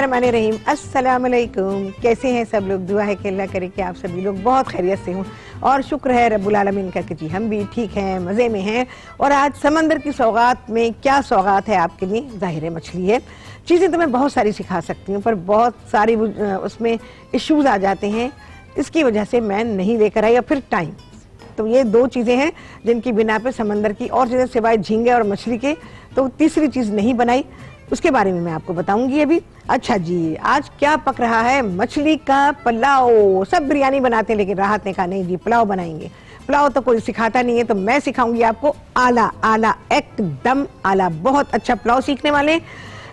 बिस्मिल्लाहिर्रहमानिर्रहीम। अस्सलाम वालेकुम। कैसे हैं सब लोग? दुआ है कि अल्लाह करे कि आप सभी लोग बहुत खैरियत से हों और शुक्र है रब्बुल आलमीन का कि जी हम भी ठीक हैं, मज़े में हैं। और आज समंदर की सौगात में क्या सौगात है आपके लिए? ज़ाहिर है मछली है। चीज़ें तो मैं बहुत सारी सिखा सकती हूँ, पर बहुत सारी उसमें इश्यूज़ आ जाते हैं, इसकी वजह से मैं नहीं लेकर आई। और फिर टाइम, तो ये दो चीज़ें हैं जिनकी बिना पे समंदर की और चीज़ें सिवाय झींगे और मछली के तो तीसरी चीज़ नहीं बनाई, उसके बारे में मैं आपको बताऊंगी अभी। अच्छा जी, आज क्या पक रहा है? मछली का पुलाव। सब बिरयानी बनाते हैं, लेकिन राहत ने कहा नहीं जी पुलाव बनाएंगे। पुलाव तो कोई सिखाता नहीं है, तो मैं सिखाऊंगी आपको आला। आला एकदम आला, बहुत अच्छा पुलाव सीखने वाले,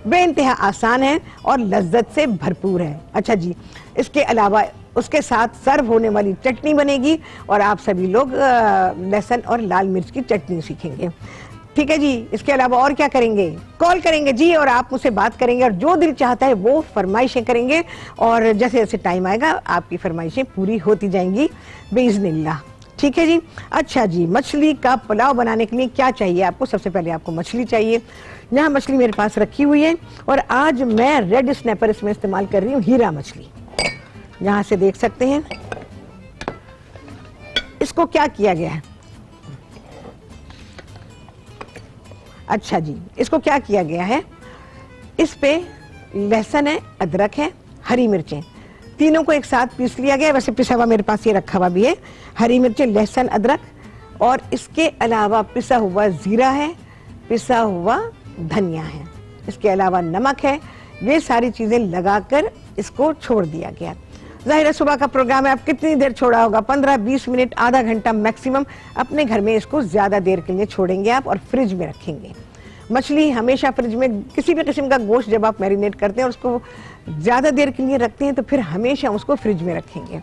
बेइंतहा आसान है और लज्जत से भरपूर है। अच्छा जी, इसके अलावा उसके साथ सर्व होने वाली चटनी बनेगी और आप सभी लोग लहसुन और लाल मिर्च की चटनी सीखेंगे। ठीक है जी। इसके अलावा और क्या करेंगे? कॉल करेंगे जी और आप मुझसे बात करेंगे और जो दिल चाहता है वो फरमाइशें करेंगे और जैसे जैसे टाइम आएगा आपकी फरमाइशें पूरी होती जाएंगी बिइज़्निल्लाह। ठीक है जी। अच्छा जी, मछली का पुलाव बनाने के लिए क्या चाहिए आपको? सबसे पहले आपको मछली चाहिए। यहाँ मछली मेरे पास रखी हुई है और आज मैं रेड स्नैपर इसमें इस्तेमाल कर रही हूँ, हीरा मछली। यहाँ से देख सकते हैं। इसको क्या किया गया है? अच्छा जी, इसको क्या किया गया है? इस पे लहसुन है, अदरक है, हरी मिर्चें, तीनों को एक साथ पीस लिया गया है। वैसे पिसा हुआ मेरे पास ये रखा हुआ भी है, हरी मिर्चें, लहसुन, अदरक, और इसके अलावा पिसा हुआ जीरा है, पिसा हुआ धनिया है, इसके अलावा नमक है। ये सारी चीजें लगाकर इसको छोड़ दिया गया। जाहिर है सुबह का प्रोग्राम है, आप कितनी देर छोड़ा होगा? 15-20 मिनट, आधा घंटा मैक्सिमम। अपने घर में इसको ज्यादा देर के लिए छोड़ेंगे आप और फ्रिज में रखेंगे। मछली हमेशा फ्रिज में, किसी भी किस्म का गोश्त जब आप मैरिनेट करते हैं और उसको ज्यादा देर के लिए रखते हैं तो फिर हमेशा उसको फ्रिज में रखेंगे।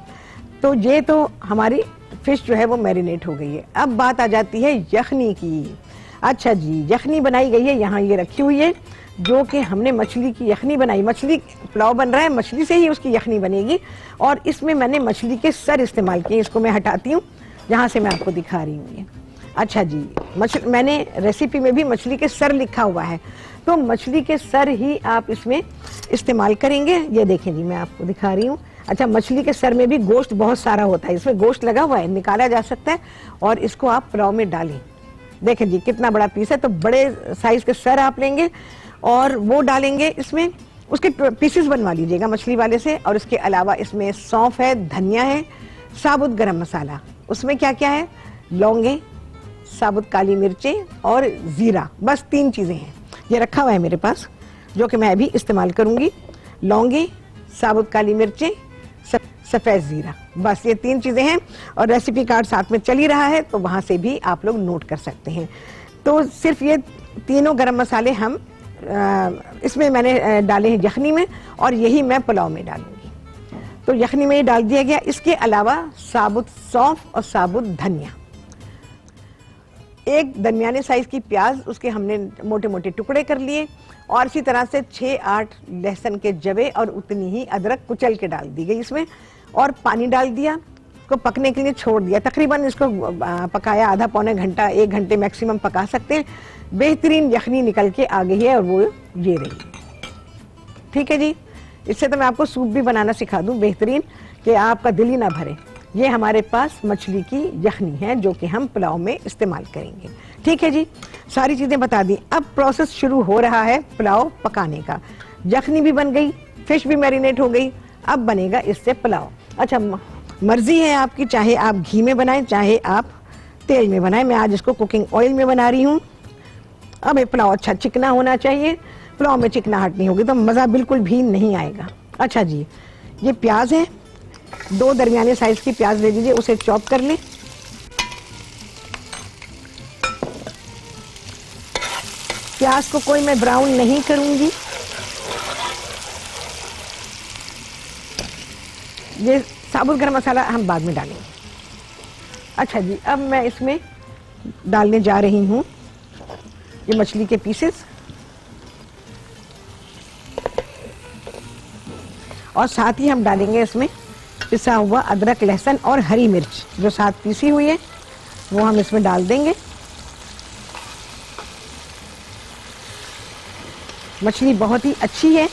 तो ये तो हमारी फिश जो है वो मैरिनेट हो गई है। अब बात आ जाती है यखनी की। अच्छा जी, यखनी बनाई गई है, यहाँ ये रखी हुई है, जो कि हमने मछली की यखनी बनाई। मछली पुलाव बन रहा है, मछली से ही उसकी यखनी बनेगी और इसमें मैंने मछली के सर इस्तेमाल किए। इसको मैं हटाती हूँ, जहाँ से मैं आपको दिखा रही हूँ ये। अच्छा जी, मैंने रेसिपी में भी मछली के सर लिखा हुआ है, तो मछली के सर ही आप इसमें इस्तेमाल करेंगे। ये देखें जी, मैं आपको दिखा रही हूँ। अच्छा, मछली के सर में भी गोश्त बहुत सारा होता है, इसमें गोश्त लगा हुआ है, निकाला जा सकता है और इसको आप पुलाव में डालें। देखें जी कितना बड़ा पीस है, तो बड़े साइज के सर आप लेंगे और वो डालेंगे इसमें, उसके पीसेस बनवा लीजिएगा मछली वाले से। और इसके अलावा इसमें सौंफ है, धनिया है, साबुत गरम मसाला, उसमें क्या क्या है? लौंगे, साबुत काली मिर्चें और जीरा, बस 3 चीजें हैं। ये रखा हुआ है मेरे पास, जो कि मैं अभी इस्तेमाल करूंगी। लौंगे, साबुत काली मिर्चें, सफेद जीरा, बस ये 3 चीजें हैं। और रेसिपी कार्ड साथ में चल ही रहा है, तो वहां से भी आप लोग नोट कर सकते हैं। तो सिर्फ ये तीनों गरम मसाले हम इसमें मैंने डाले हैं यखनी में, और यही मैं पुलाव में डालूंगी। तो यखनी में ये डाल दिया गया। इसके अलावा साबुत सौंफ और साबुत धनिया, एक दरमियाने साइज की प्याज, उसके हमने मोटे मोटे टुकड़े कर लिए, और इसी तरह से 6-8 लहसुन के जवे और उतनी ही अदरक कुचल के डाल दी गई इसमें, और पानी डाल दिया, को पकने के लिए छोड़ दिया। तकरीबन इसको पकाया आधा पौने घंटा, 1 घंटे मैक्सिमम पका सकते हैं। बेहतरीन यखनी निकल के आ गई है और वो ये रही। ठीक है जी। इससे तो मैं आपको सूप भी बनाना सिखा दूं बेहतरीन, कि आपका दिल ही ना भरे। ये हमारे पास मछली की यखनी है जो कि हम पुलाव में इस्तेमाल करेंगे। ठीक है जी, सारी चीजें बता दी। अब प्रोसेस शुरू हो रहा है पुलाव पकाने का। यखनी भी बन गई, फिश भी मैरिनेट हो गई, अब बनेगा इससे पुलाव। अच्छा, मर्जी है आपकी, चाहे आप घी में बनाएं चाहे आप तेल में बनाएं। मैं आज इसको कुकिंग ऑयल में बना रही हूँ। अब ये पुलाव अच्छा चिकना होना चाहिए, पुलाव में चिकनाहट नहीं होगी तो मज़ा बिल्कुल भी नहीं आएगा। अच्छा जी, ये प्याज है, 2 दरमियाने साइज की प्याज ले लीजिए, उसे चॉप कर लें। प्याज को कोई मैं ब्राउन नहीं करूंगी। ये साबुत गरम मसाला हम बाद में डालेंगे। अच्छा जी, अब मैं इसमें डालने जा रही हूँ ये मछली के पीसेस, और साथ ही हम डालेंगे इसमें पिसा हुआ अदरक, लहसुन और हरी मिर्च जो साथ पीसी हुई है, वो हम इसमें डाल देंगे। मछली बहुत ही अच्छी है,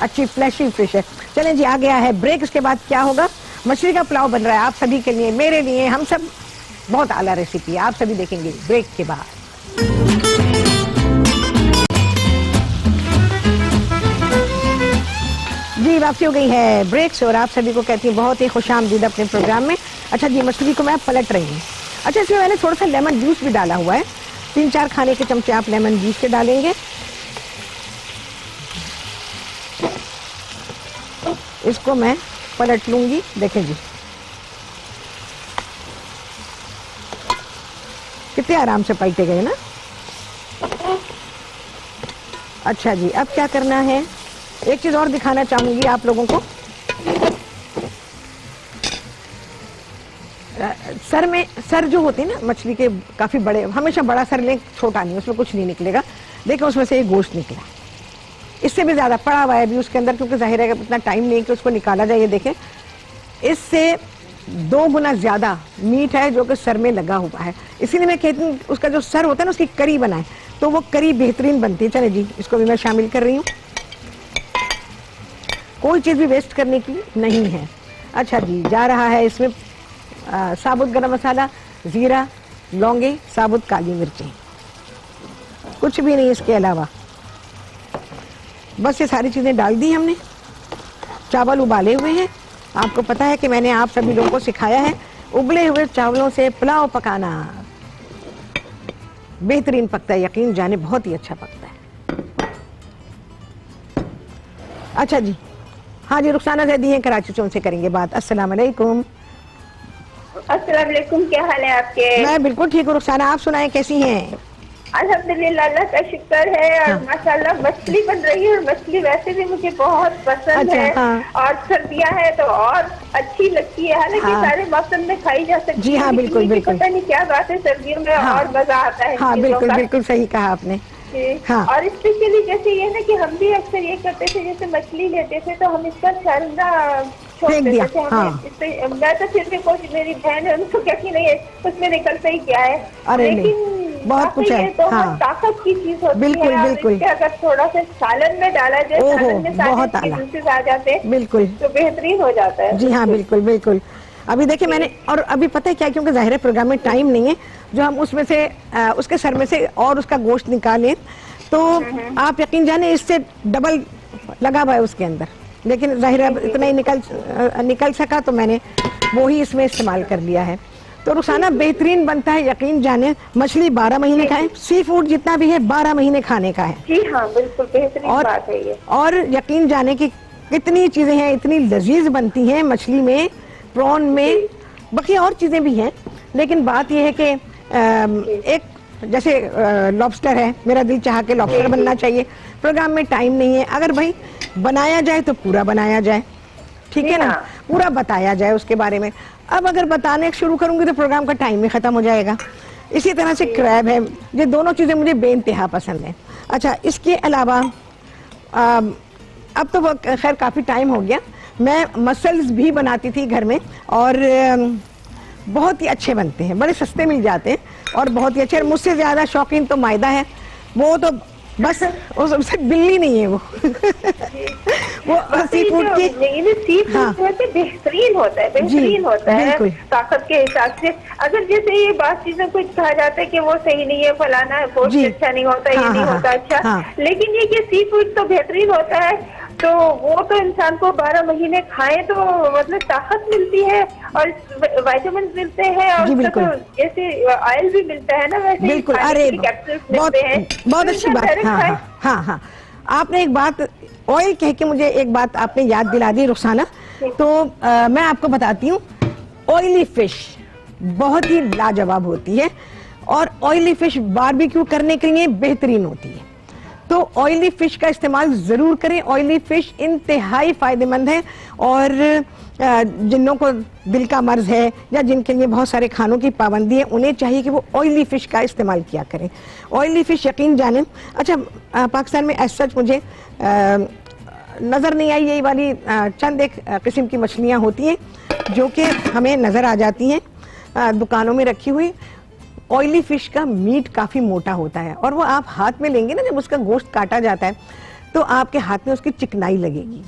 अच्छी फ्लैशी फिश है। चलें जी, आ गया है ब्रेक। इसके बाद क्या होगा? मछली का पुलाव बन रहा है आप सभी के लिए, मेरे लिए, हम सब। बहुत आला रेसिपी है, आप सभी देखेंगे ब्रेक के बाद। जी, वापसी हो गई है ब्रेक से और आप सभी को कहती हूँ बहुत ही खुशामदीद अपने प्रोग्राम में। अच्छा जी, मछली को मैं पलट रही हूँ। अच्छा, इसमें मैंने थोड़ा सा लेमन जूस भी डाला हुआ है, 3-4 खाने के चमचे आप लेमन जूस के डालेंगे। इसको मैं पलट लूंगी, देखें जी कितने आराम से पलटे गए ना। अच्छा जी, अब क्या करना है, एक चीज और दिखाना चाहूंगी आप लोगों को। सर जो होते हैं ना मछली के, काफी बड़े, हमेशा बड़ा सर लें, छोटा नहीं, उसमें कुछ नहीं निकलेगा। देखो उसमें से एक गोश्त निकला, इससे भी ज्यादा पड़ा हुआ है अभी उसके अंदर, क्योंकि जाहिर है इतना टाइम नहीं कि उसको निकाला जाए। ये देखें, इससे 2 गुना ज्यादा मीट है जो कि सर में लगा हुआ है। इसीलिए मैं कहती हूँ उसका जो सर होता है ना, उसकी करी बनाए तो वो करी बेहतरीन बनती है। चले जी, इसको भी मैं शामिल कर रही हूँ, कोई चीज भी वेस्ट करने की नहीं है। अच्छा जी, जा रहा है इसमें साबुत गरम मसाला, जीरा, लौंगे, साबुत काली मिर्चें, कुछ भी नहीं इसके अलावा। बस ये सारी चीजें डाल दी हमने। चावल उबाले हुए हैं, आपको पता है कि मैंने आप सभी लोगों को सिखाया है उबले हुए चावलों से पुलाव पकाना। बेहतरीन पकता है, यकीन जाने बहुत ही अच्छा पकता है। अच्छा जी, हाँ जी, रुखसाना ज़ैदी हैं कराची से, उनसे करेंगे बात। अस्सलाम वालेकुम। अस्सलाम वालेकुम, क्या हाल है आपके? मैं बिल्कुल ठीक हूँ रुखसाना, आप सुनाएं कैसी हैं? अल्हम्दुलिल्लाह, अल्लाह का शुक्र है। और हाँ। माशाल्लाह मछली बन रही है, और मछली वैसे भी मुझे बहुत पसंद अच्छा, है। हाँ। और सर्दियाँ है तो और अच्छी लगती है। हालांकि हाँ। सारे मौसम में खाई जा सकती जी है, हाँ, लेकिन बिल्कुल ये बिल्कुल। पता नहीं क्या बात है, सर्दियों में हाँ। और मजा आता है। हाँ बिल्कुल बिल्कुल सही कहा आपने। हाँ। और स्पेशली जैसे ये ना कि हम भी अक्सर ये करते थे, जैसे मछली लेते थे तो हम इसका छलना छोड़ फेंक देते दिया, थे। हाँ। मैं तो फिर भी कोई मेरी बहन है उनको कहती नहीं है उसमें निकलता ही क्या है, अरे लेकिन बहुत कुछ है। तो हाँ, ताकत की चीज होती बिल्कुल है। बिल्कुल। इसके अगर थोड़ा सा सालन में डाला जाए, सालन में बहुत सारे आला, juices आ जाते हैं, बिल्कुल, तो बेहतरीन हो जाता है। जी हाँ, बिल्कुल बिल्कुल। अभी देखिए मैंने, और अभी पता है क्या, क्योंकि जाहिर है प्रोग्राम में टाइम नहीं है, जो हम उसमें से उसके सर में से और उसका गोश्त निकालें तो आप यकीन जाने इससे डबल लगा हुआ है उसके अंदर, लेकिन जाहिर है इतना ही निकल सका तो मैंने वो ही इसमें इस्तेमाल कर लिया है। तो रुखसाना बेहतरीन बनता है, यकीन जाने। मछली 12 महीने खाएं, सी फूड जितना भी है 12 महीने खाने का है। जी हाँ, बिल्कुल बेहतरीन बात है ये। और यकीन जाने की कितनी चीजें हैं, इतनी लजीज बनती हैं मछली में, प्रॉन में, बाकी और चीजें भी हैं, लेकिन बात यह है कि एक जैसे लॉबस्टर है, मेरा दिल चाहा कि लॉबस्टर बनना चाहिए, प्रोग्राम में टाइम नहीं है। अगर भाई बनाया जाए तो पूरा बनाया जाए, ठीक है ना, पूरा बताया जाए उसके बारे में। अब अगर बताने शुरू करूंगी तो प्रोग्राम का टाइम ही खत्म हो जाएगा। इसी तरह से क्रैब है, ये दोनों चीजें मुझे बेइंतहा पसंद है। अच्छा, इसके अलावा अब तो खैर काफी टाइम हो गया, मैं मसल्स भी बनाती थी घर में, और बहुत ही अच्छे बनते हैं, बड़े सस्ते मिल जाते हैं और बहुत ही अच्छे। मुझसे ज्यादा शौकीन तो मायदा है, वो तो बस वो सबसे बिल्ली नहीं है वो सी फूड की। सी फूड बेहतरीन होता है, बेहतरीन होता है ताकत के हिसाब से। अगर जैसे ये बात चीजों को कहा जाता है कि वो सही नहीं है, फलाना गोश्त अच्छा नहीं होता, ये नहीं होता अच्छा, लेकिन ये कि सी फूड तो बेहतरीन होता है। तो वो तो इंसान को 12 महीने खाए तो मतलब ताकत मिलती है और विटामिन मिलते हैं, और तो जैसे ऑयल भी मिलता है ना, वैसे बिल्कुल। अरे बहुत अच्छी बात। हाँ हाँ, आपने एक बात ऑयल कह के मुझे एक बात आपने याद दिला दी रुखसाना, तो मैं आपको बताती हूँ, ऑयली फिश बहुत ही लाजवाब होती है, और ऑयली फिश बारबेक्यू करने के लिए बेहतरीन होती है। तो ऑयली फिश का इस्तेमाल जरूर करें, ऑयली फिश इंतहाई फायदेमंद है। और जिन्हों को दिल का मर्ज है या जिनके लिए बहुत सारे खानों की पाबंदी है, उन्हें चाहिए कि वो ऑयली फिश का इस्तेमाल किया करें। ऑयली फिश यकीन जाने, अच्छा पाकिस्तान में ऐसा सच मुझे नज़र नहीं आई, यही वाली चंद एक किस्म की मछलियाँ होती हैं जो कि हमें नज़र आ जाती हैं दुकानों में रखी हुई। ऑयली फिश का मीट काफ़ी मोटा होता है, और वो आप हाथ में लेंगे ना, जब उसका गोश्त काटा जाता है तो आपके हाथ में उसकी चिकनाई लगेगी।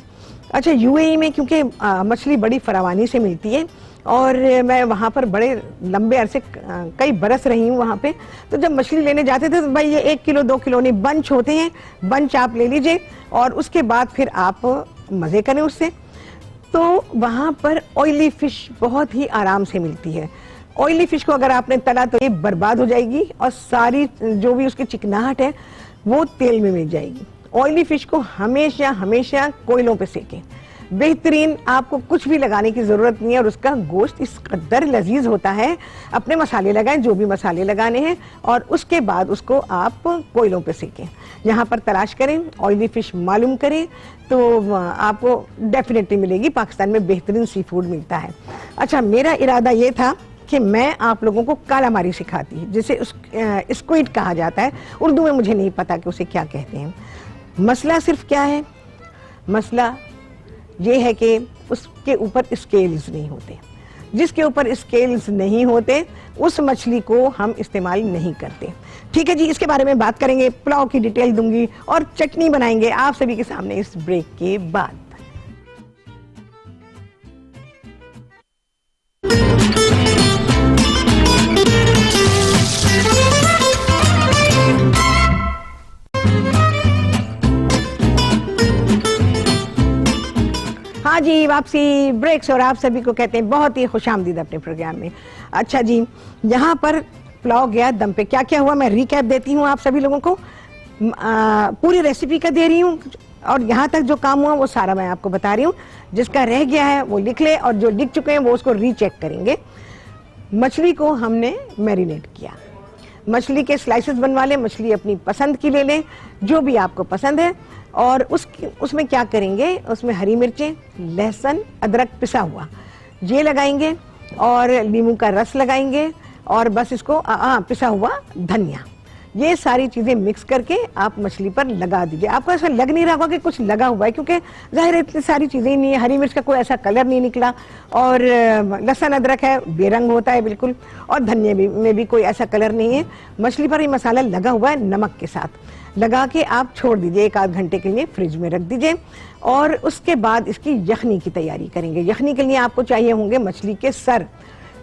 अच्छा, यूएई में क्योंकि मछली बड़ी फरावानी से मिलती है और मैं वहाँ पर बड़े लंबे अरसे कई बरस रही हूँ वहाँ पे, तो जब मछली लेने जाते थे तो भाई ये 1 किलो 2 किलो नहीं, बंच होते हैं, बंच आप ले लीजिए और उसके बाद फिर आप मज़े करें उससे। तो वहाँ पर ऑयली फिश बहुत ही आराम से मिलती है। ऑयली फिश को अगर आपने तला तो ये बर्बाद हो जाएगी और सारी जो भी उसकी चिकनाहट है वो तेल में मिल जाएगी। ऑयली फिश को हमेशा हमेशा कोयलों पे सेकें, बेहतरीन, आपको कुछ भी लगाने की जरूरत नहीं है और उसका गोश्त इस कदर लजीज होता है। अपने मसाले लगाएं, जो भी मसाले लगाने हैं, और उसके बाद उसको आप कोयलों पे सेकें। यहाँ पर तलाश करें, ऑयली फिश मालूम करें तो आपको डेफिनेटली मिलेगी। पाकिस्तान में बेहतरीन सी फूड मिलता है। अच्छा, मेरा इरादा ये था कि मैं आप लोगों को कालामारी सिखाती, जिसे स्क्विड कहा जाता है, उर्दू में मुझे नहीं पता कि उसे क्या कहते हैं। मसला सिर्फ क्या है, मसला ये है कि उसके ऊपर स्केल्स नहीं होते। जिसके ऊपर स्केल्स नहीं होते उस मछली को हम इस्तेमाल नहीं करते। ठीक है जी, इसके बारे में बात करेंगे, पुलाव की डिटेल दूंगी और चटनी बनाएंगे आप सभी के सामने इस ब्रेक के बाद। हाँ जी, वापसी ब्रेक्स और आप सभी को कहते हैं बहुत ही खुशामदीद अपने प्रोग्राम में। अच्छा जी, यहाँ पर पुलाव गया दम पे। क्या क्या हुआ मैं रिकैप देती हूँ आप सभी लोगों को, पूरी रेसिपी का दे रही हूँ और यहाँ तक जो काम हुआ वो सारा मैं आपको बता रही हूँ। जिसका रह गया है वो लिख ले और जो लिख चुके हैं वो उसको रीचेक करेंगे। मछली को हमने मैरिनेट किया, मछली के स्लाइसेस बनवा लें, मछली अपनी पसंद की ले लें, जो भी आपको पसंद है। और उसमें क्या करेंगे, उसमें हरी मिर्चें, लहसुन, अदरक पिसा हुआ ये लगाएंगे और नींबू का रस लगाएंगे और बस इसको पिसा हुआ धनिया, ये सारी चीजें मिक्स करके आप मछली पर लगा दीजिए। आपको ऐसा लग नहीं रहा होगा कि कुछ लगा हुआ है, क्योंकि जाहिर है इतनी सारी चीजें नहीं है। हरी मिर्च का कोई ऐसा कलर नहीं निकला और लहसुन अदरक है बेरंग होता है बिल्कुल, और धनिया में भी कोई ऐसा कलर नहीं है। मछली पर ये मसाला लगा हुआ है, नमक के साथ लगा के आप छोड़ दीजिए, 1 आध घंटे के लिए फ्रिज में रख दीजिए। और उसके बाद इसकी यखनी की तैयारी करेंगे। यखनी के लिए आपको चाहिए होंगे मछली के सर,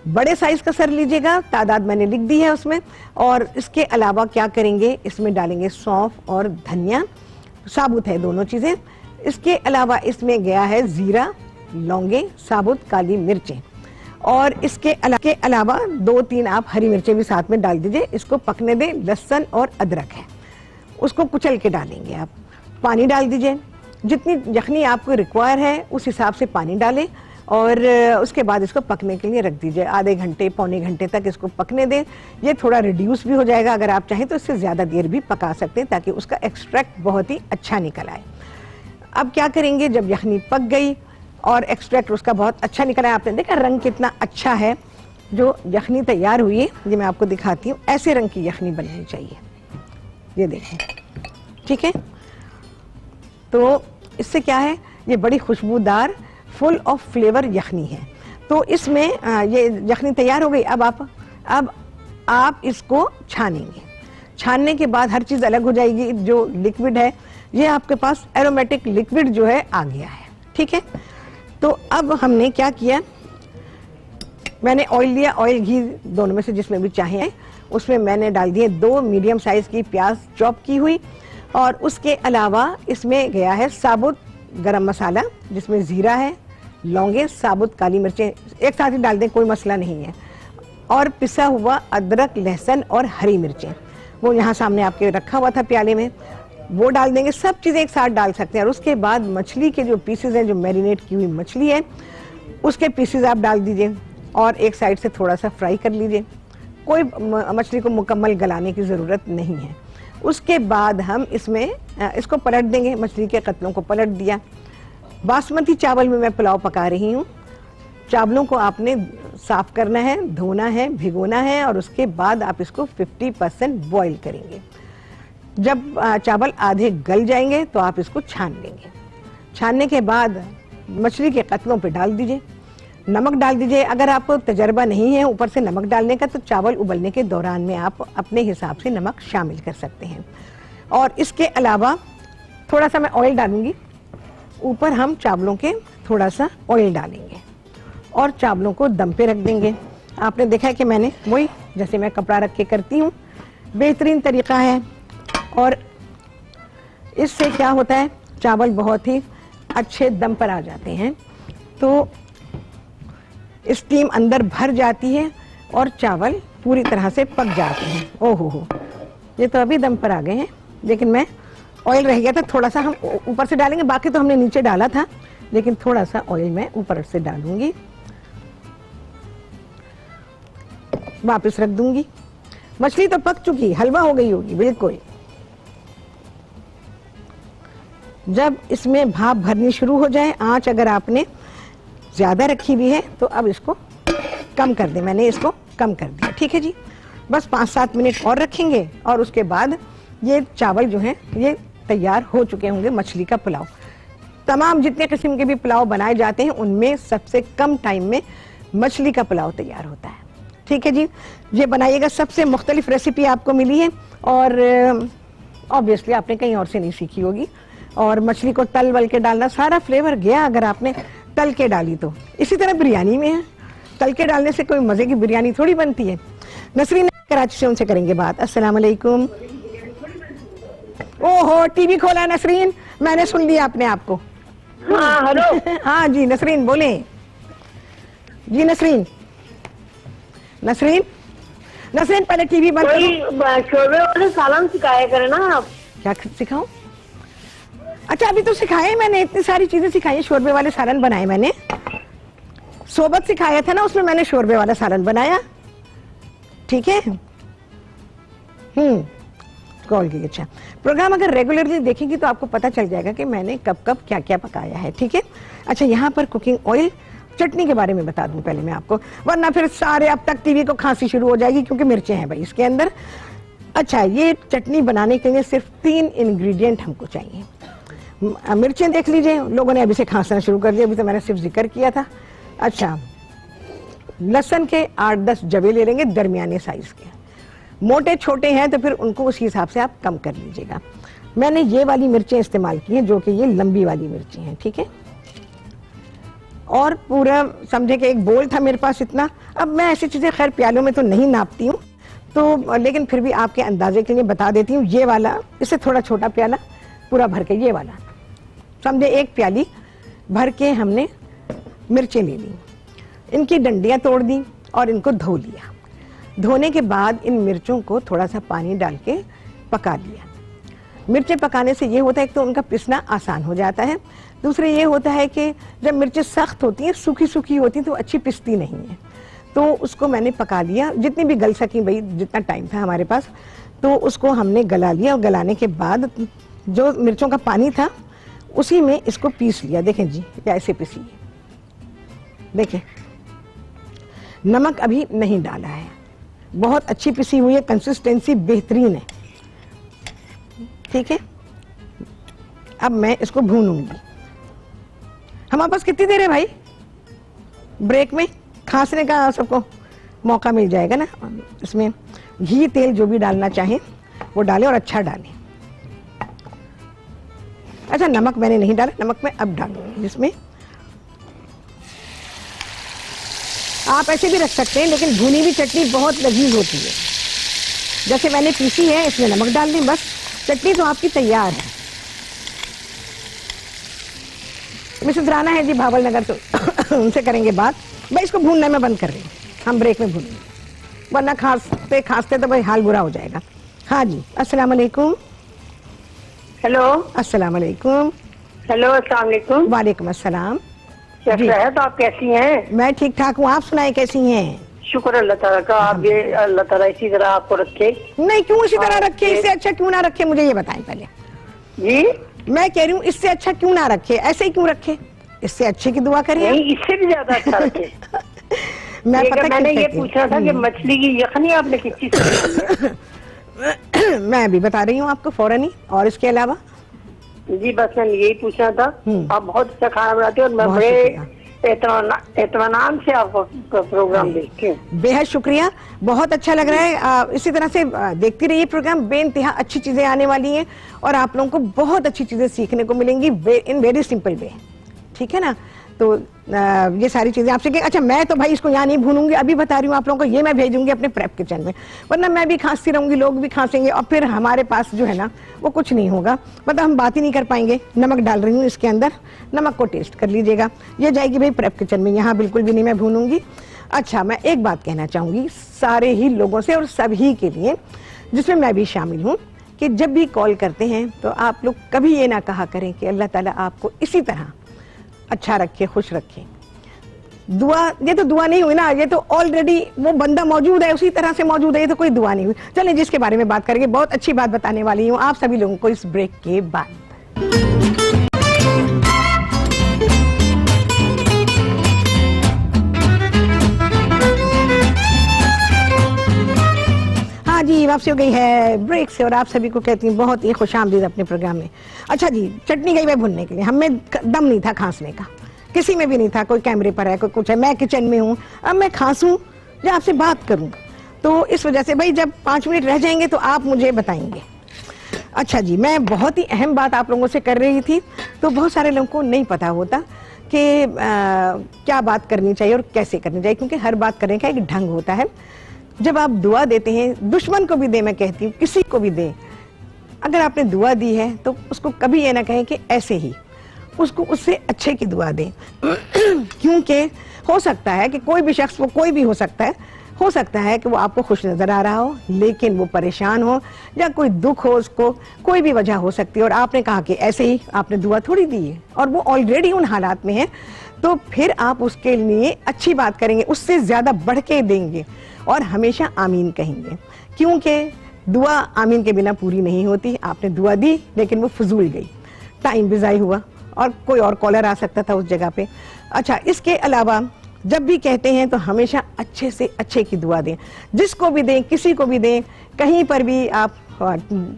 बड़े साइज का सर लीजिएगा, तादाद मैंने लिख दी है उसमें। और इसके अलावा क्या करेंगे, इसमें डालेंगे सौंफ और धनिया, साबुत है दोनों चीजें। इसके अलावा इसमें गया है जीरा, लौंगे, साबुत काली मिर्चें, और इसके अलावा 2-3 आप हरी मिर्चें भी साथ में डाल दीजिए। इसको पकने दें। लहसुन और अदरक है, उसको कुचल के डालेंगे आप। पानी डाल दीजिए, जितनी यखनी आपको रिक्वायर है उस हिसाब से पानी डालें और उसके बाद इसको पकने के लिए रख दीजिए। आधे घंटे पौने घंटे तक इसको पकने दें। ये थोड़ा रिड्यूस भी हो जाएगा, अगर आप चाहें तो इससे ज़्यादा देर भी पका सकते हैं ताकि उसका एक्सट्रैक्ट बहुत ही अच्छा निकल आए। अब क्या करेंगे, जब यखनी पक गई और एक्सट्रैक्ट उसका बहुत अच्छा निकला, आपने देखा रंग कितना अच्छा है। जो यखनी तैयार हुई है ये मैं आपको दिखाती हूँ, ऐसे रंग की यखनी बननी चाहिए, ये देखिए, ठीक है। तो इससे क्या है, ये बड़ी खुशबूदार फुल ऑफ फ्लेवर यखनी है। तो इसमें ये यखनी तैयार हो गई। अब आप इसको छानेंगे। छानने के बाद हर चीज अलग हो जाएगी। जो लिक्विड है ये आपके पास एरोमेटिक लिक्विड जो है आ गया है, ठीक है। तो अब हमने क्या किया, मैंने ऑयल लिया, ऑयल घी दोनों में से जिसमें भी चाहे, उसमें मैंने डाल दिए 2 मीडियम साइज की प्याज चॉप की हुई, और उसके अलावा इसमें गया है साबुत गरम मसाला जिसमें जीरा है, लौंगे, साबुत काली मिर्चें एक साथ ही डाल दें, कोई मसला नहीं है, और पिसा हुआ अदरक, लहसुन और हरी मिर्चें, वो यहाँ सामने आपके रखा हुआ था प्याले में, वो डाल देंगे। सब चीज़ें एक साथ डाल सकते हैं। और उसके बाद मछली के जो पीसेज हैं, जो मैरिनेट की हुई मछली है, उसके पीसेज आप डाल दीजिए और एक साइड से थोड़ा सा फ्राई कर लीजिए। कोई मछली को मुकम्मल गलाने की ज़रूरत नहीं है। उसके बाद हम इसमें इसको पलट देंगे, मछली के कतलों को पलट दिया। बासमती चावल में मैं पुलाव पका रही हूँ। चावलों को आपने साफ करना है, धोना है, भिगोना है, और उसके बाद आप इसको 50% बॉईल करेंगे। जब चावल आधे गल जाएंगे तो आप इसको छान लेंगे। छानने के बाद मछली के कतलों पे डाल दीजिए, नमक डाल दीजिए। अगर आपको तजर्बा नहीं है ऊपर से नमक डालने का तो चावल उबलने के दौरान में आप अपने हिसाब से नमक शामिल कर सकते हैं। और इसके अलावा थोड़ा सा मैं ऑयल डालूंगी, ऊपर हम चावलों के थोड़ा सा ऑयल डालेंगे और चावलों को दम पे रख देंगे। आपने देखा है कि मैंने वही जैसे मैं कपड़ा रख के करती हूँ, बेहतरीन तरीका है। और इससे क्या होता है, चावल बहुत ही अच्छे दम पर आ जाते हैं, तो स्टीम अंदर भर जाती है और चावल पूरी तरह से पक जाते हैं। ओहो हो, ये तो अभी दम पर आ गए हैं, लेकिन मैं ऑयल रह गया था, थोड़ा सा हम ऊपर से डालेंगे, बाकी तो हमने नीचे डाला था, लेकिन थोड़ा सा ऑयल मैं ऊपर से डालूंगी, वापस रख दूंगी। मछली तो पक चुकी, हलवा हो गई होगी बिल्कुल। जब इसमें भाप भरनी शुरू हो जाए, आंच अगर आपने ज्यादा रखी हुई है तो अब इसको कम कर दें। मैंने इसको कम कर दिया, ठीक है जी। बस 5-7 मिनट और रखेंगे और उसके बाद ये चावल जो हैं ये तैयार हो चुके होंगे। मछली का पुलाव, तमाम जितने किस्म के भी पुलाव बनाए जाते हैं उनमें सबसे कम टाइम में मछली का पुलाव तैयार होता है, ठीक है जी। ये बनाइएगा, सबसे मुख्तलिफ रेसिपी आपको मिली है और ऑब्वियसली आपने कहीं और से नहीं सीखी होगी। और मछली को तल वल के डालना, सारा फ्लेवर गया अगर आपने तल के डाली तो। इसी तरह बिरयानी में है, तल के डालने से कोई मजे की बिरयानी थोड़ी बनती है। नसरीन कराची से, उनसे करेंगे बात। अस्सलाम वालेकुम। ओहो, टीवी खोला है नसरीन, मैंने सुन लिया अपने आप को। हाँ हेलो। हाँ जी नसरीन बोले जी। नसरीन नसरीन नसरीन पहले टीवी बंद करो। शोरबे वाले सालन सिखाया करे ना आप। क्या सिखाऊं? अच्छा अभी तो सिखाए मैंने, इतनी सारी चीजें सिखाई। शोरबे वाले सालन बनाए मैंने, सोबत सिखाया था ना, उसमें मैंने शोरबे वाला सालन बनाया, ठीक है। कॉल की। अच्छा, प्रोग्राम अगर रेगुलरली देखेंगी तो आपको पता चल जाएगा कि मैंने कब कब क्या क्या पकाया है, ठीक है। अच्छा, यहाँ पर कुकिंग ऑयल, चटनी के बारे में बता दूं पहले मैं आपको, वरना फिर सारे अब तक टीवी को खांसी शुरू हो जाएगी क्योंकि मिर्चें हैं भाई इसके अंदर। अच्छा, ये चटनी बनाने के लिए सिर्फ 3 इंग्रेडिएंट हमको चाहिए। मिर्चें देख लीजिए, लोगों ने अभी से खांसना शुरू कर दिया, अभी तो मैंने सिर्फ जिक्र किया था। अच्छा, लहसुन के 8-10 जवे ले लेंगे, दरमियाने साइज के। मोटे छोटे हैं तो फिर उनको उस हिसाब से आप कम कर लीजिएगा। मैंने ये वाली मिर्चें इस्तेमाल की हैं जो कि ये लंबी वाली मिर्चें हैं, ठीक है। और पूरा समझे कि एक बोल था मेरे पास इतना। अब मैं ऐसी चीजें खैर प्यालों में तो नहीं नापती हूँ, तो लेकिन फिर भी आपके अंदाजे के लिए बता देती हूँ। ये वाला, इससे थोड़ा छोटा प्याला पूरा भर के, ये वाला समझे 1 प्याली भर के हमने मिर्चें ले ली। इनकी डंडियां तोड़ दी और इनको धो लिया। धोने के बाद इन मिर्चों को थोड़ा सा पानी डाल के पका लिया। मिर्चें पकाने से ये होता है, एक तो उनका पिसना आसान हो जाता है, दूसरे ये होता है कि जब मिर्चें सख्त होती हैं, सूखी सूखी होती हैं, तो अच्छी पिसती नहीं है। तो उसको मैंने पका लिया, जितनी भी गल सकी भाई, जितना टाइम था हमारे पास, तो उसको हमने गला लिया। और गलाने के बाद जो मिर्चों का पानी था उसी में इसको पीस लिया। देखें जी, ऐसे पीसी है, देखें। नमक अभी नहीं डाला है, बहुत अच्छी पिसी हुई है, कंसिस्टेंसी बेहतरीन है, ठीक है। अब मैं इसको भूनूंगी। हमारे पास कितनी देर है भाई? ब्रेक में खांसने का सबको मौका मिल जाएगा ना। इसमें घी तेल जो भी डालना चाहे वो डालें और अच्छा डालें। अच्छा, नमक मैंने नहीं डाला, नमक मैं अब डालूंगी इसमें। आप ऐसे भी रख सकते हैं, लेकिन भुनी हुई चटनी बहुत लजीज होती है। जैसे मैंने पीसी है, इसमें नमक डाल दें, बस चटनी तो आपकी तैयार है। मिसेस राना है जी भावल नगर से, उनसे करेंगे बात। भाई इसको भूनना मैं बंद कर रही हूँ, हम ब्रेक में भूनेंगे, वरना खांसते खांसते तो भाई हाल बुरा हो जाएगा। हाँ जी, अस्सलाम वालेकुम। हेलो। अस्सलाम वालेकुम। हेलो, अस्सलाम वालेकुम। वालेकुम अस्सलाम। तो आप कैसी हैं? मैं ठीक ठाक हूँ, आप सुनाए कैसी हैं? शुक्र अल्लाह ताला का। आप ये अल्लाह ताला इसी तरह आपको रखे। नहीं, क्यों इसी तरह रखे? इससे अच्छा क्यों ना रखे, मुझे ये बताएं पहले जी। मैं कह रही हूँ इससे अच्छा क्यों ना रखे, ऐसे ही क्यों रखे? इससे अच्छे की दुआ करिए। नहीं, इससे भी ज्यादा अच्छा रखे। मैंने ये पूछना था कि मछली की यखनी आपने किस चीज से? मैं अभी बता रही हूँ आपको फौरन ही। और इसके अलावा जी बस मैं यही पूछना था। आप बहुत अच्छा खाना बनाते हो और मैं बड़े इत्मीनान से आपको प्रोग्राम देख के बेहद शुक्रिया, बहुत अच्छा लग रहा है। इसी तरह से देखती रहिए प्रोग्राम, बेइंतहा अच्छी चीजें आने वाली हैं और आप लोगों को बहुत अच्छी चीजें सीखने को मिलेंगी इन वेरी सिंपल वे, ठीक है ना। तो ये सारी चीजें आपसे कि अच्छा मैं तो भाई इसको यहाँ नहीं भूनूंगी, अभी बता रही हूँ आप लोगों को, ये मैं भेजूंगी अपने प्रेप किचन में, वरना मैं भी खांसती रहूंगी, लोग भी खांसेंगे और फिर हमारे पास जो है ना वो कुछ नहीं होगा, मतलब हम बात ही नहीं कर पाएंगे। नमक डाल रही हूँ इसके अंदर, नमक को टेस्ट कर लीजिएगा। ये जाएगी भाई प्रेप किचन में, यहाँ बिल्कुल भी नहीं मैं भूनूंगी। अच्छा, मैं एक बात कहना चाहूंगी सारे ही लोगों से और सभी के लिए, जिसमें मैं भी शामिल हूँ, कि जब भी कॉल करते हैं तो आप लोग कभी ये ना कहा करें कि अल्लाह ताला आपको इसी तरह अच्छा रखे, खुश रखे। दुआ, ये तो दुआ नहीं हुई ना, ये तो ऑलरेडी वो बंदा मौजूद है, उसी तरह से मौजूद है, ये तो कोई दुआ नहीं हुई। चलिए जिसके बारे में बात करेंगे, बहुत अच्छी बात बताने वाली हूँ आप सभी लोगों को इस ब्रेक के बाद। हाँ जी, वापसी हो गई है ब्रेक से और आप सभी को कहती हूँ बहुत ही खुशामदीद अपने प्रोग्राम में। अच्छा जी, चटनी गई है भुनने के लिए, हमें दम नहीं था खांसने का, किसी में भी नहीं था, कोई कैमरे पर है, कोई कुछ है, मैं किचन में हूँ, अब मैं खांसूं या आपसे बात करूं, तो इस वजह से भाई जब 5 मिनट रह जाएंगे तो आप मुझे बताएंगे। अच्छा जी, मैं बहुत ही अहम बात आप लोगों से कर रही थी, तो बहुत सारे लोगों को नहीं पता होता कि क्या बात करनी चाहिए और कैसे करनी चाहिए, क्योंकि हर बात करने का एक ढंग होता है। जब आप दुआ देते हैं, दुश्मन को भी दे, मैं कहती हूँ किसी को भी दे, अगर आपने दुआ दी है तो उसको कभी ये ना कहें कि ऐसे ही, उसको उससे अच्छे की दुआ दें। क्योंकि हो सकता है कि कोई भी शख्स, वो कोई भी हो सकता है कि वो आपको खुश नजर आ रहा हो लेकिन वो परेशान हो या कोई दुख हो उसको, कोई भी वजह हो सकती है, और आपने कहा कि ऐसे ही, आपने दुआ थोड़ी दी है और वो ऑलरेडी उन हालात में है, तो फिर आप उसके लिए अच्छी बात करेंगे, उससे ज्यादा बढ़ के देंगे और हमेशा आमीन कहेंगे, क्योंकि दुआ आमीन के बिना पूरी नहीं होती। आपने दुआ दी लेकिन वो फजूल गई, टाइम भी ज़ाय हुआ और कोई और कॉलर आ सकता था उस जगह पे। अच्छा, इसके अलावा जब भी कहते हैं तो हमेशा अच्छे से अच्छे की दुआ दें, जिसको भी दें, किसी को भी दें, कहीं पर भी आप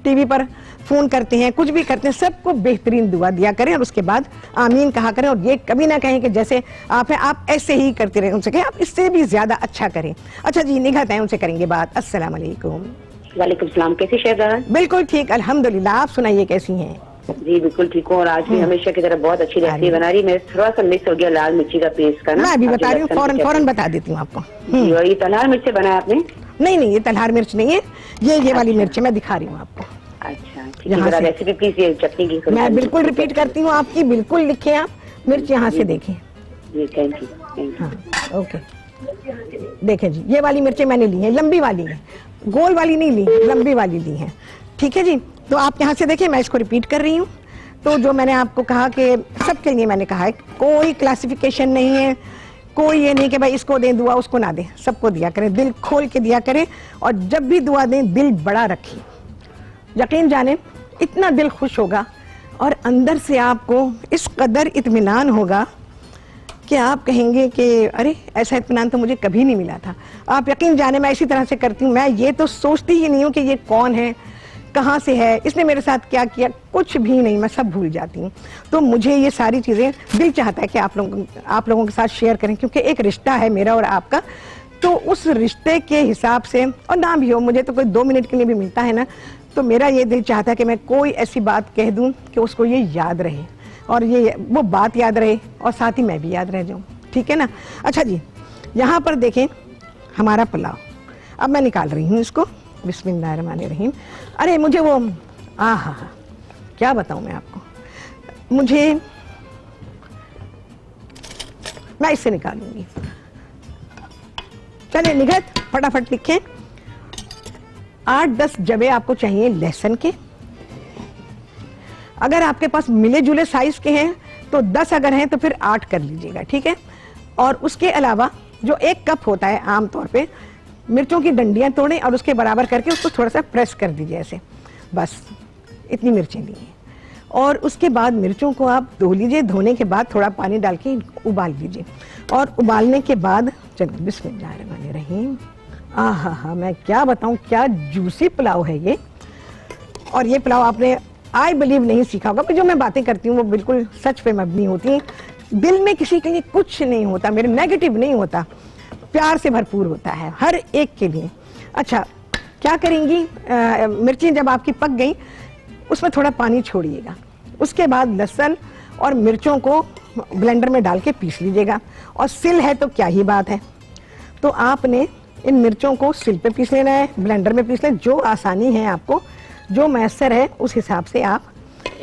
टीवी पर फोन करते हैं, कुछ भी करते हैं, सबको बेहतरीन दुआ दिया करें और उसके बाद आमीन कहा करें, और ये कभी ना कहें कि जैसे आप हैं आप ऐसे ही करते रहें, उनसे कहें आप इससे भी ज्यादा अच्छा करें। अच्छा जी, निगाह है, उनसे करेंगे बात। अस्सलाम वालेकुम। वालेकुम सलाम, कैसी शहजाद? बिल्कुल ठीक, अल्हम्दुलिल्लाह, आप सुनाइए कैसी हैं? जी बिल्कुल ठीक हूँ, और आज भी हमेशा की तरह बहुत अच्छी रेसिपी बना रही। मैं थोड़ा सा मिस हो गया लाल मिर्ची का पेस्ट का ना, मैं अभी बता रही हूँ, फौरन बता देती हूँ आपको। और ये तलहार मिर्च से बनाया आपने? नहीं, ये तलहार मिर्च नहीं है, ये वाली मिर्च मैं दिखा रही हूँ आपको। अच्छा ठीक है, रेसिपी प्लीज ये चटनी की मैं बिल्कुल रिपीट करती हूँ आपकी, बिल्कुल लिखे आप, मिर्च यहाँ से देखें। जी थैंक यू। हाँ ओके, देखें जी, ये वाली मिर्चें मैंने ली है, लंबी वाली है, गोल वाली नहीं ली, लंबी वाली ली है, ठीक है जी। तो आप यहाँ से देखें, मैं इसको रिपीट कर रही हूँ। तो जो मैंने आपको कहा कि सबके लिए मैंने कहा है, कोई क्लासिफिकेशन नहीं है, कोई ये नहीं कि भाई इसको दें दुआ उसको ना दें, सबको दिया करें, दिल खोल के दिया करें, और जब भी दुआ दें दिल बड़ा रखिए। यकीन जाने इतना दिल खुश होगा और अंदर से आपको इस कदर इत्मीनान होगा कि आप कहेंगे कि अरे ऐसा इत्मीनान तो मुझे कभी नहीं मिला था। आप यकीन जाने मैं इसी तरह से करती हूँ, मैं ये तो सोचती ही नहीं हूँ कि ये कौन है, कहाँ से है, इसने मेरे साथ क्या किया, कुछ भी नहीं, मैं सब भूल जाती हूँ। तो मुझे ये सारी चीज़ें दिल चाहता है कि आप लोगों के साथ शेयर करें, क्योंकि एक रिश्ता है मेरा और आपका, तो उस रिश्ते के हिसाब से, और ना भी हो, मुझे तो कोई 2 मिनट के लिए भी मिलता है ना, तो मेरा ये दिल चाहता है कि मैं कोई ऐसी बात कह दूं कि उसको ये याद रहे, और ये वो बात याद रहे और साथ ही मैं भी याद रह जाऊं, ठीक है ना। अच्छा जी, यहाँ पर देखें हमारा पुलाव, अब मैं निकाल रही हूँ इसको, बिस्मिल्लाहिर्रहमानिर्रहीम। अरे मुझे वो आहा क्या बताऊं मैं आपको, मैं इससे निकालूंगी। चलिए निगहत फटाफट लिखें, 8-10 जबे आपको चाहिए लहसुन के, अगर आपके पास मिले जुले साइज के हैं तो 10 अगर हैं तो फिर 8 कर लीजिएगा, ठीक है। और उसके अलावा जो 1 कप होता है आमतौर पे, मिर्चों की डंडियां तोड़ें और उसके बराबर करके उसको थोड़ा सा प्रेस कर दीजिए ऐसे, बस इतनी मिर्चें ली हैं। और उसके बाद मिर्चों को आप धो लीजिए, धोने के बाद थोड़ा पानी डाल के उबाल लीजिए, और उबालने के बाद चलिए बिस्मिल्लाहिर्रहमानिर्रहीम, आहा मैं क्या बताऊं, क्या जूसी पुलाव है ये। और ये पुलाव आपने आई बिलीव नहीं सीखा होगा, जो मैं बातें करती हूँ वो बिल्कुल सच पे मबनी होती हैं, दिल में किसी के लिए कुछ नहीं होता, मेरे नेगेटिव नहीं होता, प्यार से भरपूर होता है हर एक के लिए। अच्छा, क्या करेंगी, मिर्ची जब आपकी पक गई उसमें थोड़ा पानी छोड़िएगा, उसके बाद लहसुन और मिर्चों को ब्लेंडर में डाल के पीस लीजिएगा। और सिल है तो क्या ही बात है, तो आपने इन मिर्चों को सिल पे पीस लेना है, ब्लेंडर में पीस लें, जो आसानी है आपको, जो मैसर है उस हिसाब से आप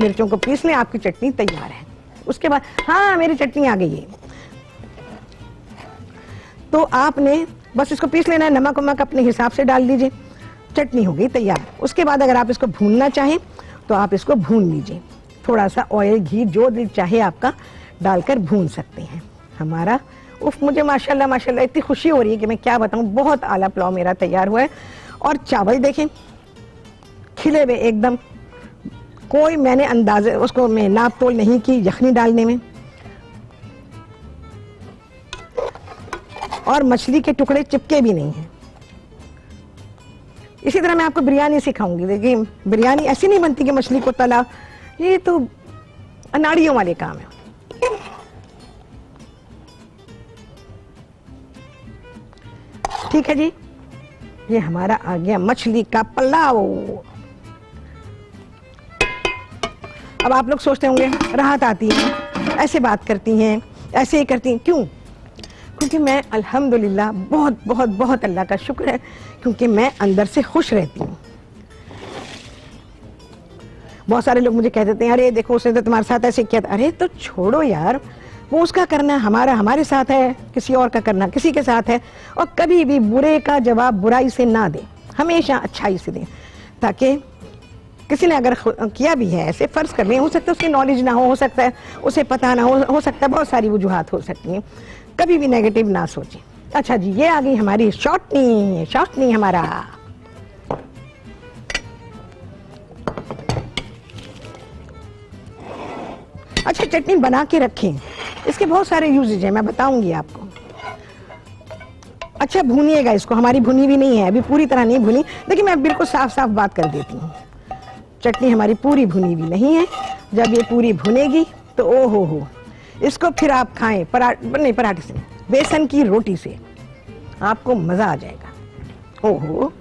मिर्चों को पीस लें, आपकी चटनी तैयार है। उसके बाद हाँ मेरी चटनी आ गई है, तो आपने बस इसको पीस लेना है, नमक वमक अपने हिसाब से डाल दीजिए, चटनी हो गई तैयार। उसके बाद अगर आप इसको भूनना चाहें तो आप इसको भून लीजिए, थोड़ा सा ऑयल घी जो दिल चाहे आपका डालकर भून सकते हैं। हमारा उफ, मुझे माशाल्लाह माशाल्लाह इतनी खुशी हो रही है कि मैं क्या बताऊं, बहुत आला पुलाव मेरा तैयार हुआ है। और चावल देखें खिले हुए एकदम, कोई मैंने अंदाजे उसको मैं नाप तोल नहीं की यखनी डालने में, और मछली के टुकड़े चिपके भी नहीं हैं। इसी तरह मैं आपको बिरयानी सिखाऊंगी। देखिए बिरयानी ऐसी नहीं बनती कि मछली को तला, ये तो अनाड़ियों वाले काम है। ठीक है जी, ये हमारा आ गया मछली का पुलाव। अब आप लोग सोचते होंगे राहत आती है, ऐसे बात करती हैं, ऐसे ही करती हैं, क्यों? क्योंकि मैं अल्हम्दुलिल्लाह बहुत बहुत बहुत अल्लाह का शुक्र है, क्योंकि मैं अंदर से खुश रहती हूँ। बहुत सारे लोग मुझे कह देते हैं अरे देखो उसने तो तुम्हारे साथ ऐसे किया था। अरे तो छोड़ो यार, वो उसका करना, हमारा हमारे साथ है, किसी और का करना किसी के साथ है। और कभी भी बुरे का जवाब बुराई से ना दें, हमेशा अच्छाई से दें, ताकि किसी ने अगर किया भी है ऐसे, फर्ज कर लें, हो सकता है उसकी नॉलेज ना हो सकता है उसे पता ना हो सकता है बहुत सारी वजूहात हो सकती हैं, कभी भी नेगेटिव ना सोचें। अच्छा जी, ये आ गई हमारी चटनी, चटनी हमारा। अच्छा, चटनी बना के रखें, इसके बहुत सारे यूजेज हैं, मैं बताऊंगी आपको। अच्छा भूनिएगा इसको, हमारी भुनी भी नहीं है अभी, पूरी तरह नहीं भुनी। देखिए मैं बिल्कुल साफ साफ बात कर देती हूँ, चटनी हमारी पूरी भुनी भी नहीं है। जब ये पूरी भुनेगी तो ओ हो, इसको फिर आप खाएं पराठे से, बेसन की रोटी से, आपको मजा आ जाएगा। ओहो,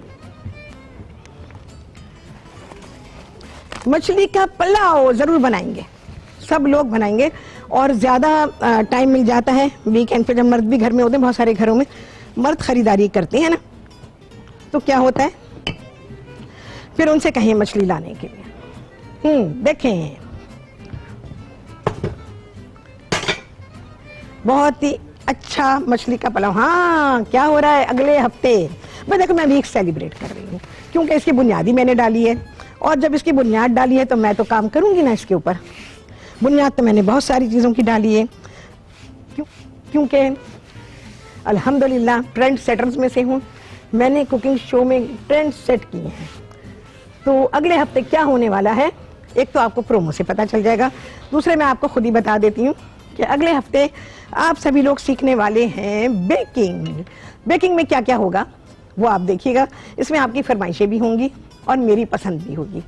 मछली का पुलाव जरूर बनाएंगे, सब लोग बनाएंगे। और ज्यादा टाइम मिल जाता है वीकेंड पे, जब मर्द भी घर में होते हैं, बहुत सारे घरों में मर्द खरीदारी करते हैं ना, तो क्या होता है फिर उनसे कहें मछली लाने के लिए। देखें बहुत ही अच्छा मछली का पुलाव। हाँ क्या हो रहा है अगले हफ्ते, मैं देखो मैं वीक सेलिब्रेट कर रही हूँ, क्योंकि इसकी बुनियादी मैंने डाली है, और जब इसकी बुनियाद डाली है तो मैं तो काम करूंगी ना इसके ऊपर। बुनियाद तो मैंने बहुत सारी चीज़ों की डाली है, क्योंकि अल्हम्दुलिल्लाह ट्रेंड सेटर्स में से हूँ, मैंने कुकिंग शो में ट्रेंड सेट किए हैं। तो अगले हफ्ते क्या होने वाला है, एक तो आपको प्रोमो से पता चल जाएगा, दूसरे मैं आपको खुद ही बता देती हूँ कि अगले हफ्ते आप सभी लोग सीखने वाले हैं बेकिंग। बेकिंग में क्या क्या होगा वो आप देखिएगा, इसमें आपकी फरमाइशें भी होंगी और मेरी पसंद भी होगी।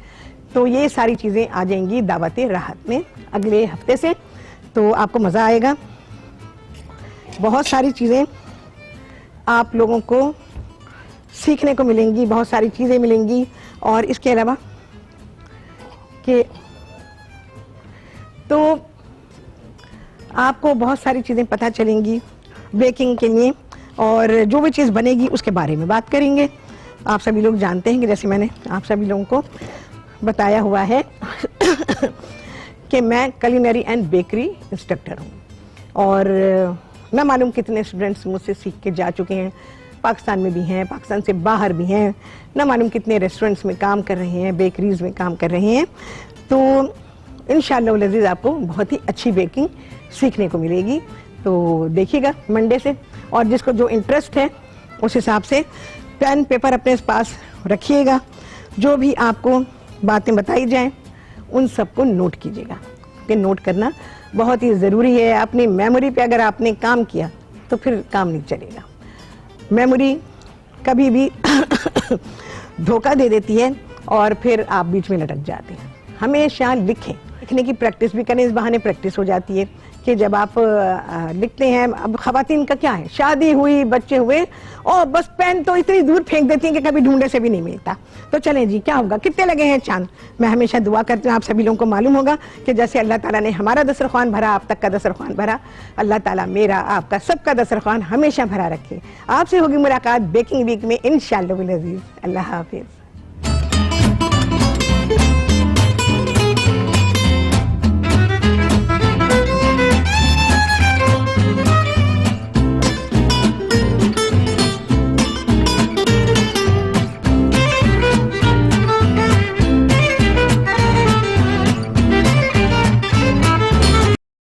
तो ये सारी चीज़ें आ जाएंगी दावते राहत में अगले हफ्ते से, तो आपको मज़ा आएगा। बहुत सारी चीज़ें आप लोगों को सीखने को मिलेंगी, बहुत सारी चीज़ें मिलेंगी। और इसके अलावा कि तो आपको बहुत सारी चीज़ें पता चलेंगी बेकिंग के लिए, और जो भी चीज़ बनेगी उसके बारे में बात करेंगे। आप सभी लोग जानते हैं कि जैसे मैंने आप सभी लोगों को बताया हुआ है कि मैं कुलिनरी एंड बेकरी इंस्ट्रक्टर हूँ, और न मालूम कितने स्टूडेंट्स मुझसे सीख के जा चुके हैं, पाकिस्तान में भी हैं, पाकिस्तान से बाहर भी हैं, न मालूम कितने रेस्टोरेंट्स में काम कर रहे हैं, बेकरीज में काम कर रहे हैं। तो इंशाअल्लाह अज़ीज़ आपको बहुत ही अच्छी बेकिंग सीखने को मिलेगी। तो देखिएगा मंडे से, और जिसको जो इंटरेस्ट है उस हिसाब से पेन पेपर अपने पास रखिएगा, जो भी आपको बातें बताई जाएं उन सबको नोट कीजिएगा, कि नोट करना बहुत ही ज़रूरी है। अपनी मेमोरी पे अगर आपने काम किया तो फिर काम नहीं चलेगा। मेमोरी कभी भी धोखा दे देती है और फिर आप बीच में लटक जाते हैं। हमेशा लिखें, लिखने की प्रैक्टिस भी करें, इस बहाने प्रैक्टिस हो जाती है कि जब आप लिखते हैं, अब खवातीन का क्या है, शादी हुई, बच्चे हुए और बस पेन तो इतनी दूर फेंक देती हैं कि कभी ढूंढे से भी नहीं मिलता। तो चलें जी, क्या होगा, कितने लगे हैं चांद। मैं हमेशा दुआ करती हूँ, आप सभी लोगों को मालूम होगा कि जैसे अल्लाह ताला ने हमारा दस्तरख्वान भरा, आप तक का दस्तरख्वान भरा, अल्लाह ताला मेरा आपका सबका दस्तरख्वान हमेशा भरा रखे। आपसे होगी मुलाकात बेकिंग वीक में इंशाअल्लाह। अल्लाह हाफिज।